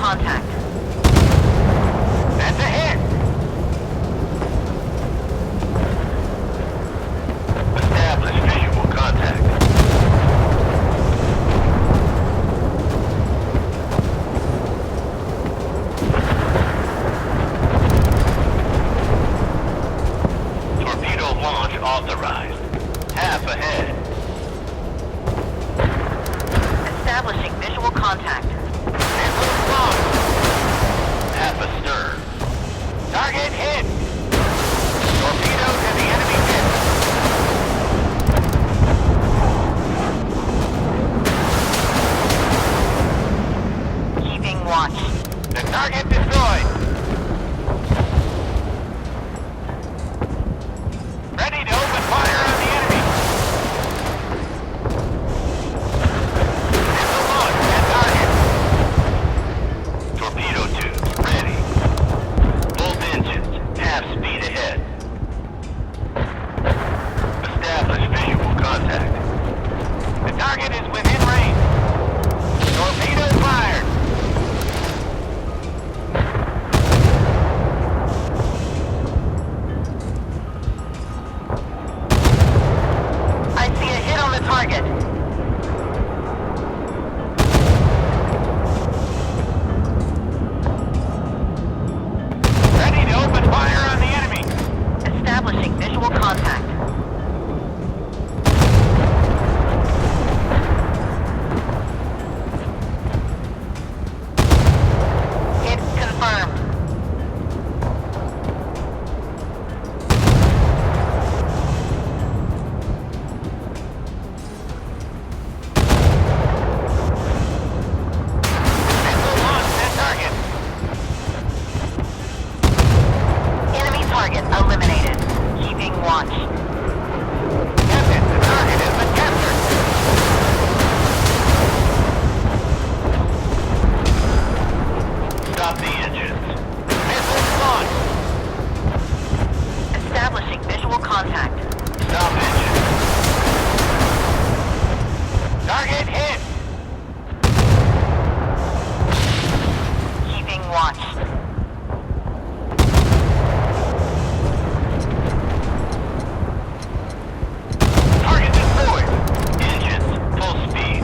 contact. That's a hit! Establish visual contact. Torpedo launch authorized. Half ahead. Establishing visual contact. Missile launched. Half astern. Target hit! Torpedo to the enemy hit. Keeping watch. The target destroyed. Ready to open fire on the enemy. Missile launch at target. Torpedo tubes ready. Both engines, half speed ahead. Establish visual contact. The target is within range. Torpedo fired. I see a hit on the target. Ready to open fire on the enemy. Establishing visual contact. Hit confirmed. Missile launched at target. Enemy target eliminated. Keeping watch. Captain, the target has been captured. Stop the engines. Missiles launched. Establishing visual contact. Stop engines. Target hit. Keeping watch. Target destroyed. Engines, full speed.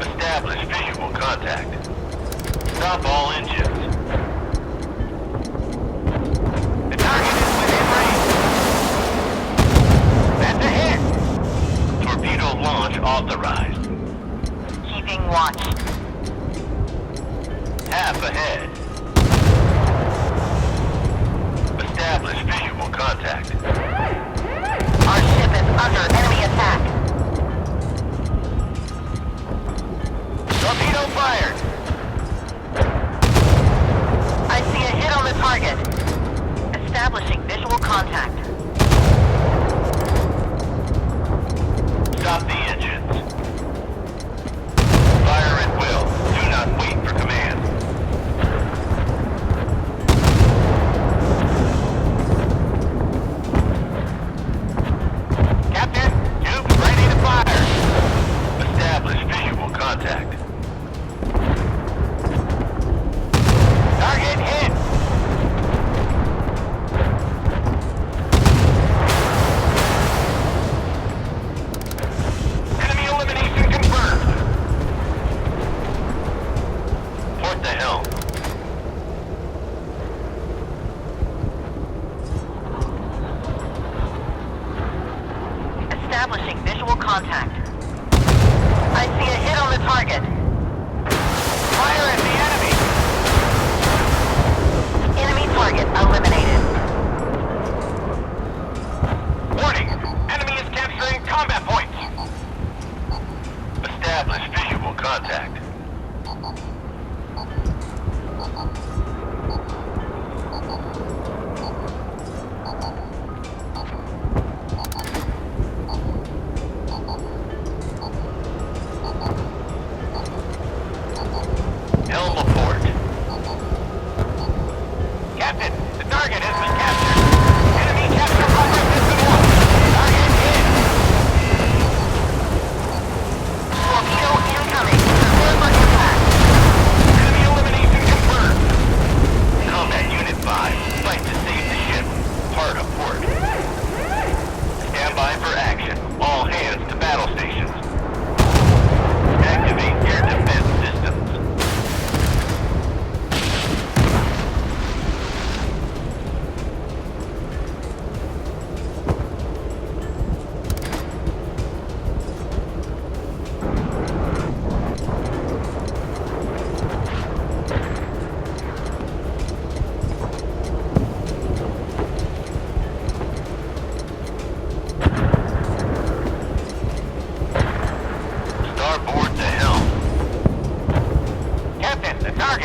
Establish visual contact. Stop all engines. The target is within range. That's a hit. Torpedo launch authorized. Keeping watch. Half ahead. Establish visual contact. Our ship is under enemy attack. Torpedo fired. I see a hit on the target. Establishing visual contact. Stop the engines. Fire at will. Do not wait for command. Captain, tubes ready to fire. Establish visual contact. Target hit. Enemy elimination confirmed. Port the helm. Establishing visual contact. I see a hit on the target. Fire at the enemy. Enemy target eliminated. Warning! Enemy is capturing combat points. Establish visual contact. Helm aport. Captain, the target has been captured. Enemy capture progress has been won. Target hit. Torpedo incoming. Confirmed by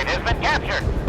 target has been captured.